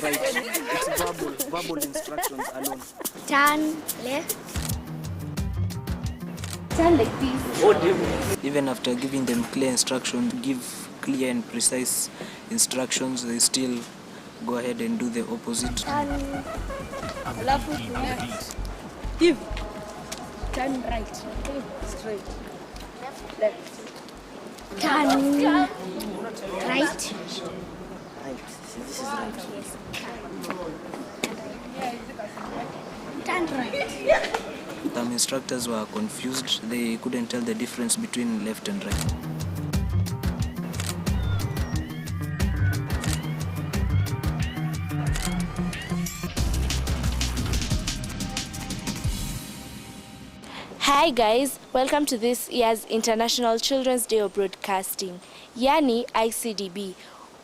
right. It's verbal instructions alone. Turn left. Turn like this. Even after giving them clear instructions, give clear and precise instructions, they still go ahead and do the opposite. Turn left. Give. Turn right. Straight. Left. Turn right. Right. This is right. Turn right. Some instructors were confused. They couldn't tell the difference between left and right. Hi guys, welcome to this year's International Children's Day of Broadcasting, Yani ICDB,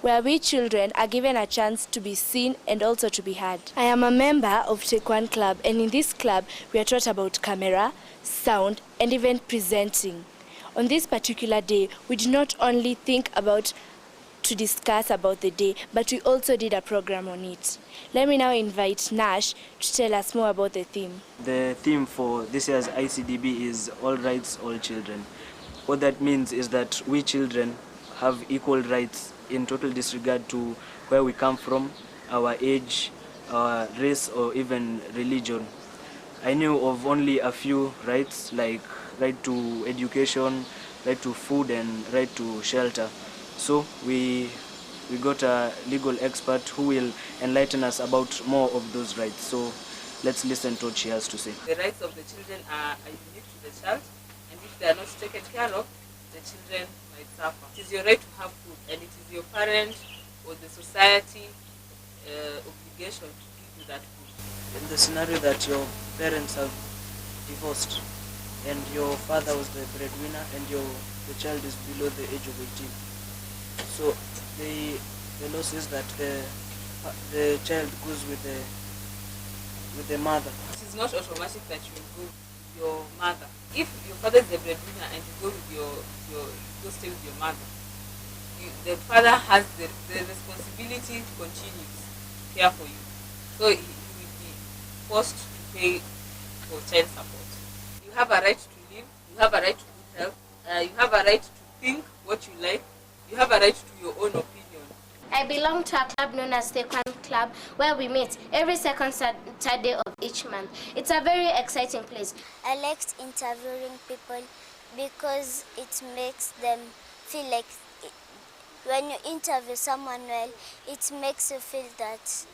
where we children are given a chance to be seen and also to be heard. I am a member of Take One Club, and in this club we are taught about camera, sound and even presenting. On this particular day, we did not only think about to discuss about the day, but we also did a program on it. Let me now invite Nash to tell us more about the theme. The theme for this year's ICDB is All Rights, All Children. What that means is that we children have equal rights in total disregard to where we come from, our age, our race or even religion. I knew of only a few rights like right to education, right to food and right to shelter. So we got a legal expert who will enlighten us about more of those rights. So let's listen to what she has to say. The rights of the children are unique to the child, and if they are not taken care of, the children might suffer. It is your right to have food, and it is your parent or the society obligation to give you that food. In the scenario that your parents have divorced and your father was the breadwinner and the child is below the age of 18, so the law says that the child goes with the mother. It is not automatic that you will go with your mother. If your father is the breadwinner and you go with you go stay with your mother, the father has the responsibility to continue to care for you. So he will be forced to pay for child support. You have a right to live. You have a right to good health. You have a right to think what you like. You have a right to your own opinion. I belong to a club known as Take One Club, where we meet every second Saturday of each month. It's a very exciting place. I liked interviewing people because it makes them feel like when you interview someone well, it makes you feel that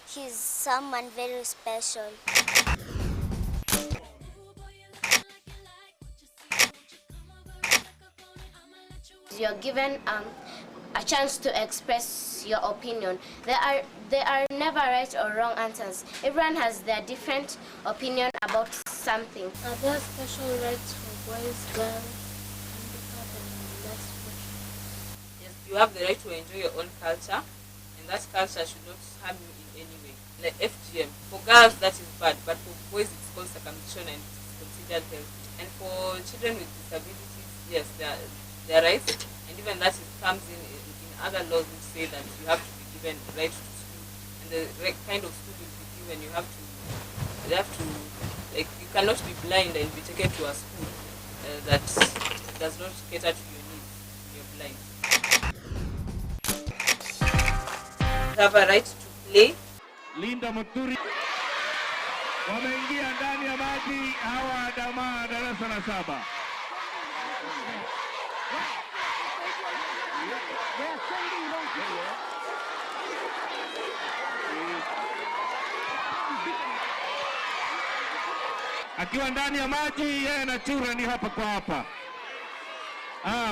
he's someone very special. You're given a chance to express your opinion. There are never right or wrong answers. Everyone has their different opinion about something. Are there special rights for boys, girls, handicap, and less fortunate? Yes, you have the right to enjoy your own culture, and that culture should not harm you in any way. Like FGM, for girls that is bad, but for boys it's called circumcision and it's considered healthy. And for children with disabilities, yes, their rights, and even that comes in other laws which say that you have to be given right to school, and the kind of school you'll be given, you have to like, you cannot be blind and be taken to a school that does not cater to your needs when you're blind. You have a right to play. Linda Muturi wameingia ndani ya maji hawa jamaa darasa la 7. Akiwa ndani ya maji yeye anachura ni hapa kwa hapa.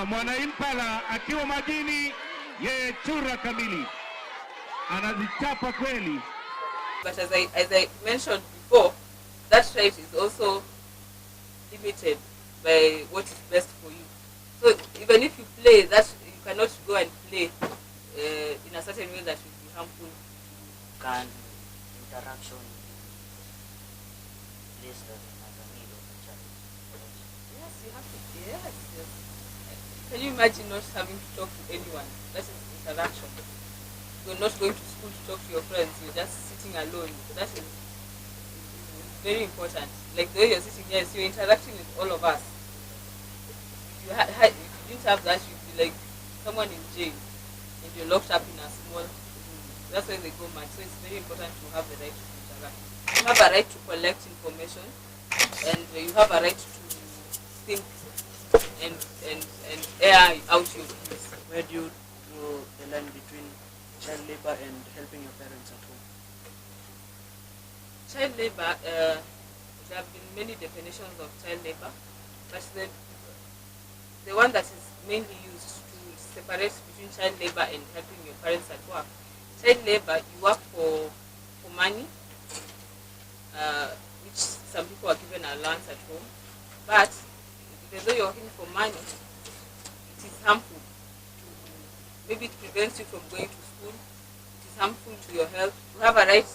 Mwana Impala akiwa majini yeye chura kamili. Anazichapa kweli. But as I mentioned before, that right is also limited by what is best for you. So even if you play, that you cannot go and play in a certain way that will be harmful. Can interaction be placed as a need of the child? Yes, you have to. Yes. Can you imagine not having to talk to anyone? That is interaction. you're not going to school to talk to your friends, you're just sitting alone. So that is very important. Like the way you're sitting here, so you're interacting with all of us. If you didn't have that, you'd be like someone in jail and you're locked up in a small room. That's why they go mad. So it's very important to have the right to interact. You have a right to collect information, and you have a right to think and air out your views. Where do you draw the line between child labor and helping your parents at home? Child labor, there have been many definitions of child labor, but the one that is mainly used to separate between child labor and helping your parents at work. Child labor, you work for money, which some people are given allowance at home, but even though you're working for money, it is harmful. Maybe it prevents you from going to school. It is harmful to your health. You have a right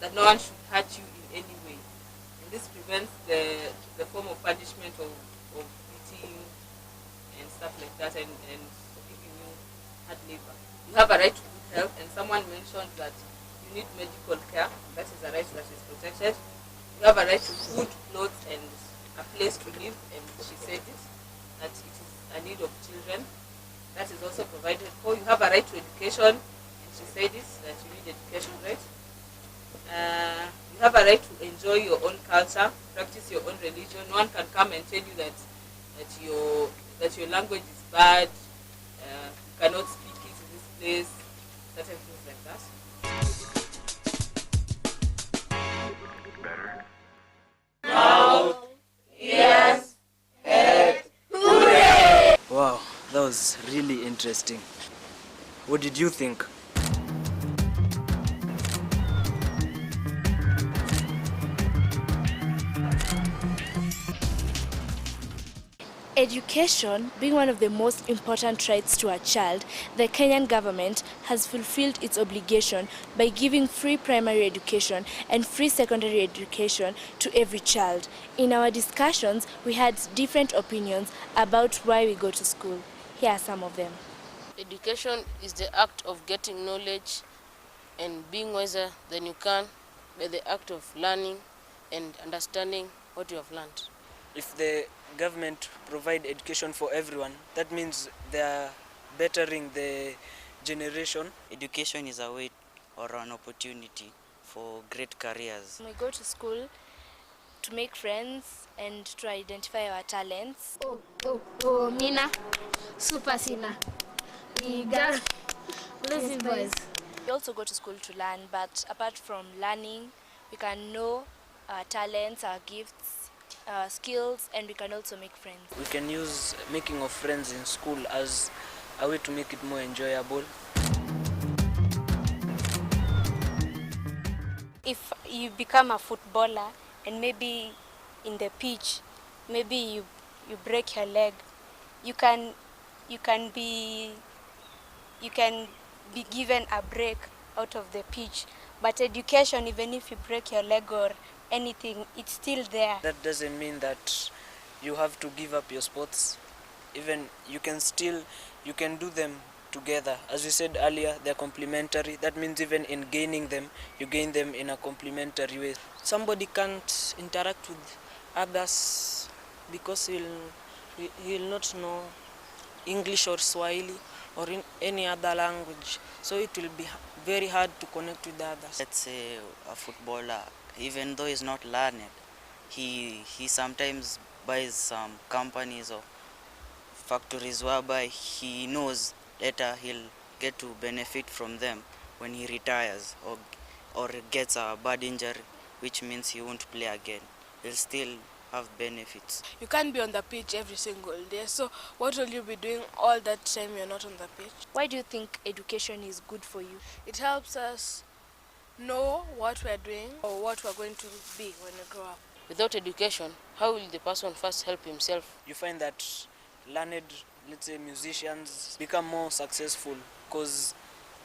that no one should hurt you in any way. And this prevents the form of punishment of beating and stuff like that, and giving you hard labor. You have a right to good health, and someone mentioned that you need medical care. That is a right that is protected. You have a right to food, clothes, and a place to live, and she said it, that it is a need of children. That is also provided for. You have a right to education, and she said it, that you need education, right? You have a right to enjoy your own culture, practice your own religion. No one can come and tell you that your language is bad, you cannot speak it in this place, certain things like that. Wow, that was really interesting. What did you think? Education being one of the most important rights to a child, the Kenyan government has fulfilled its obligation by giving free primary education and free secondary education to every child. In our discussions, we had different opinions about why we go to school. Here are some of them. Education is the act of getting knowledge and being wiser than you can by the act of learning and understanding what you have learned. If the government provide education for everyone, that means they are bettering the generation. Education is a way or an opportunity for great careers. We go to school to make friends and to identify our talents. Mina, Super Sina, Iga, Lazy Boys. We also go to school to learn, but apart from learning, we can know our talents, our gifts, skills, and we can also make friends. We can use making of friends in school as a way to make it more enjoyable. If you become a footballer and maybe in the pitch, maybe you break your leg, you can be given a break out of the pitch. But education, even if you break your leg or anything, it's still there. That doesn't mean that you have to give up your sports. Even you can do them together. As we said earlier, they're complementary. That means even in gaining them, you gain them in a complementary way. Somebody can't interact with others because he'll not know English or Swahili or in any other language. So it will be very hard to connect with others. Let's say a footballer, even though he's not learned, he sometimes buys some companies or factories whereby he knows later he'll get to benefit from them when he retires or gets a bad injury, which means he won't play again. He'll still have benefits. You can't be on the pitch every single day, so what will you be doing all that time you're not on the pitch? Why do you think education is good for you? It helps us know what we're doing or what we're going to be when we grow up. Without education, how will the person first help himself? You find that learned, let's say, musicians become more successful because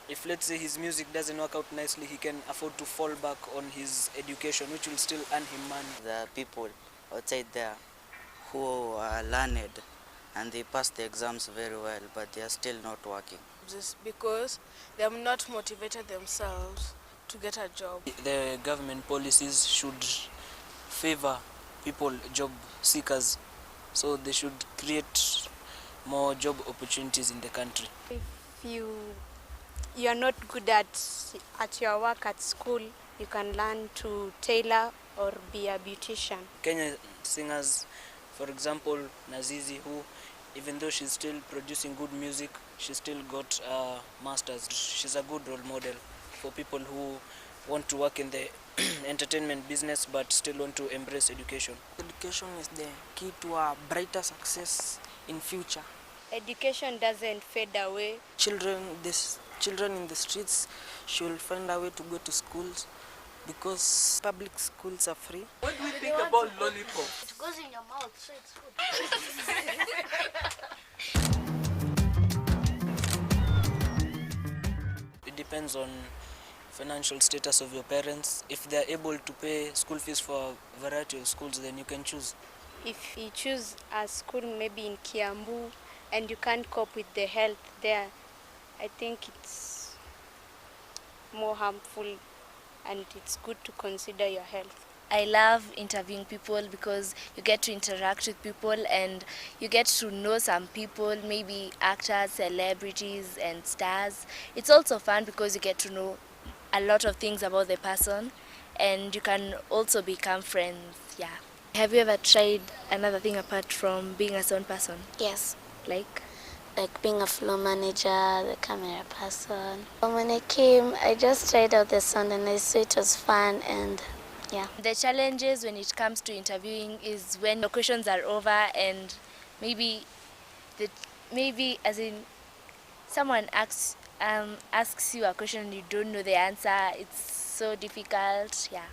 if, let's say, his music doesn't work out nicely, he can afford to fall back on his education, which will still earn him money. There are people outside there who are learned and they pass the exams very well, but they are still not working. jobs is because they have not motivated themselves to get a job. The government policies should favor people, job seekers, so they should create more job opportunities in the country. If you are not good at your work at school, you can learn to tailor or be a beautician. Kenya singers, for example, Nazizi, who even though she's still producing good music, she still got a master's. She's a good role model for people who want to work in the entertainment business but still want to embrace education. Education is the key to a brighter success in future. Education doesn't fade away. Children in the streets should find a way to go to schools because public schools are free. What do you think about lollipop? It goes in your mouth, so it's good. It depends on financial status of your parents. If they're able to pay school fees for a variety of schools, then you can choose. If you choose a school maybe in Kiambu and you can't cope with the health there, I think it's more harmful, and it's good to consider your health. I love interviewing people because you get to interact with people and you get to know some people, maybe actors, celebrities and stars. It's also fun because you get to know a lot of things about the person and you can also become friends. Yeah. Have you ever tried another thing apart from being a sound person? Yes. Like being a floor manager, the camera person. When I came, I just tried out the sound and I saw it was fun, and yeah. The challenges when it comes to interviewing is when the questions are over and maybe as in someone asks you a question and you don't know the answer. It's so difficult. Yeah.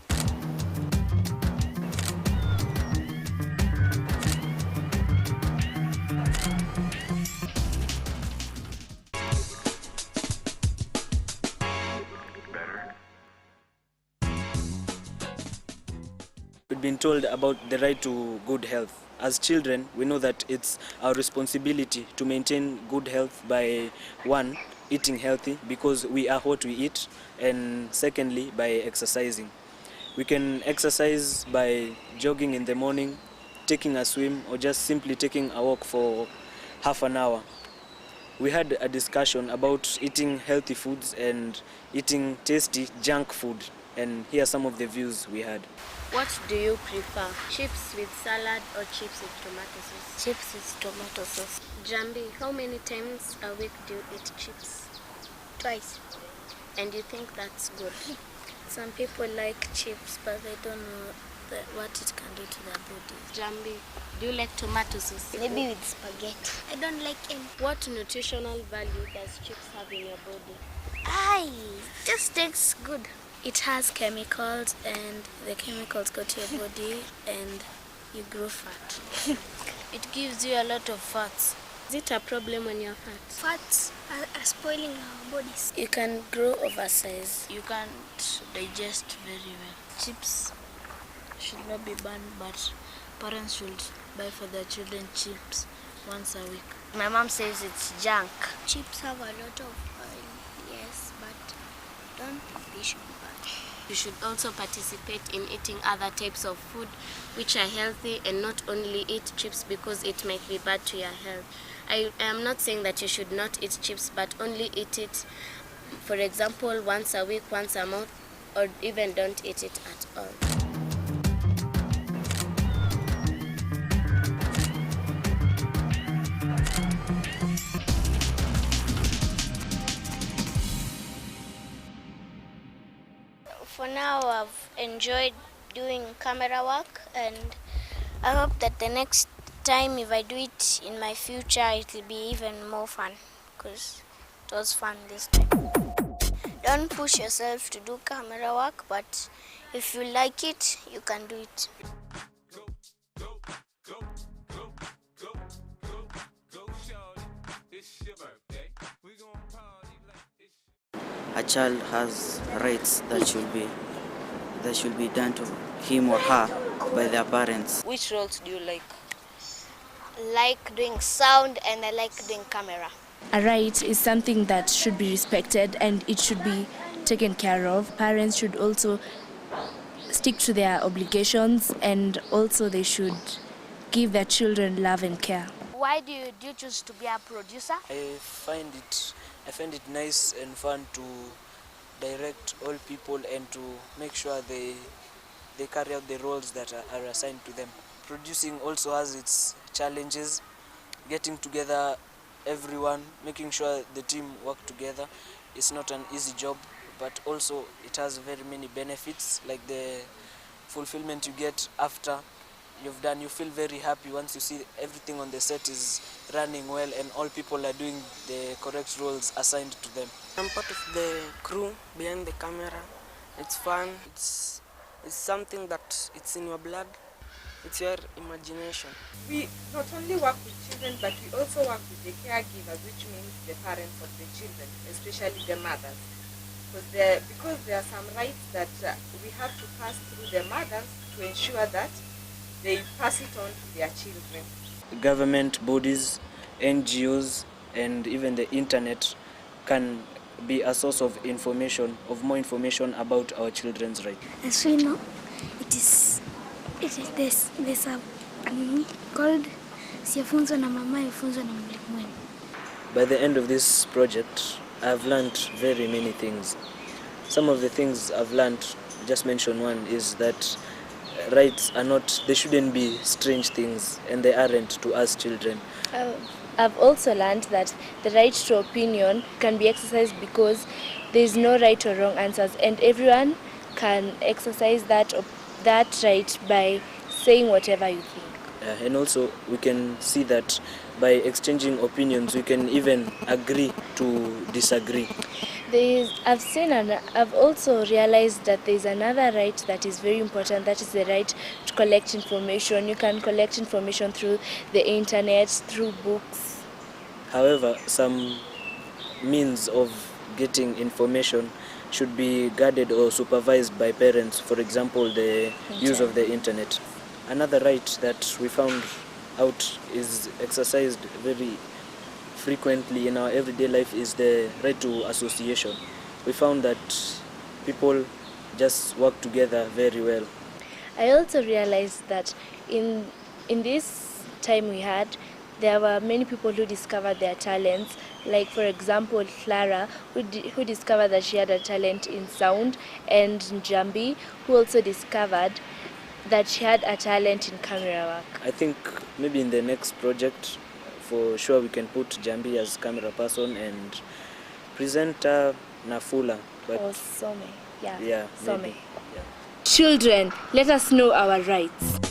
We've been told about the right to good health. As children, we know that it's our responsibility to maintain good health by, one, eating healthy because we are what we eat, and secondly, by exercising. We can exercise by jogging in the morning, taking a swim, or just simply taking a walk for half an hour. We had a discussion about eating healthy foods and eating tasty junk food, and here are some of the views we had. What do you prefer? Chips with salad or chips with tomato sauce? Chips with tomato sauce. Jambi, how many times a week do you eat chips? Twice. And you think that's good? Some people like chips, but they don't know what it can do to their body. Jambi, do you like tomato sauce? Maybe with spaghetti. I don't like any. What nutritional value does chips have in your body? Just tastes good. It has chemicals, and the chemicals go to your body and you grow fat. It gives you a lot of fats. Is it a problem when you're fat? Fats are spoiling our bodies. You can grow oversized. You can't digest very well. Chips should not be banned, but parents should buy for their children chips once a week. My mom says it's junk. Chips have a lot of oil, yes, but don't be sure. You should also participate in eating other types of food which are healthy and not only eat chips because it might be bad to your health. I am not saying that you should not eat chips, but only eat it, for example, once a week, once a month, or even don't eat it at all. For now, I've enjoyed doing camera work, and I hope that the next time if I do it in my future, it will be even more fun, because it was fun this time. Don't push yourself to do camera work, but if you like it, you can do it. A child has rights that should be done to him or her by their parents. Which roles do you like? I like doing sound and I like doing camera. A right is something that should be respected and it should be taken care of. Parents should also stick to their obligations, and also they should give their children love and care. Why do you choose to be a producer? I find it nice and fun to direct all people and to make sure they carry out the roles that are assigned to them. Producing also has its challenges. Getting together everyone, making sure the team work together, it's not an easy job, but also it has very many benefits, like the fulfillment you get after you've done. You feel very happy once you see everything on the set is running well and all people are doing the correct roles assigned to them. I'm part of the crew behind the camera. It's fun. It's something that it's in your blood. It's your imagination. We not only work with children, but we also work with the caregivers, which means the parents of the children, especially the mothers. Because there are some rights that we have to pass through the mothers to ensure that they pass it on to their children. Government bodies, NGOs, and even the internet can be a source of information, of more information about our children's rights. As we know, it is this called Siyafunzwa na Mama Yafunzwa na Mlimwengu. By the end of this project, I've learned very many things. Some of the things I've learned, just mention one, is that rights are not, they shouldn't be strange things, and they aren't to us children. I've also learned that the right to opinion can be exercised because there is no right or wrong answers, and everyone can exercise that right by saying whatever you think. And also we can see that by exchanging opinions we can even agree to disagree. I've also realized that there's another right that is very important, that is the right to collect information. You can collect information through the internet, through books. However, some means of getting information should be guarded or supervised by parents, for example, the use of the internet. Another right that we found out is exercised very frequently in our everyday life is the right to association. We found that people just work together very well. I also realized that in this time we had, there were many people who discovered their talents, like for example Clara, who discovered that she had a talent in sound, and Njambi, who also discovered that she had a talent in camera work. I think maybe in the next project, for sure we can put Jambi as camera person and presenter Nafula. Or Some. Yeah, Some. maybe. Yeah. Children, let us know our rights.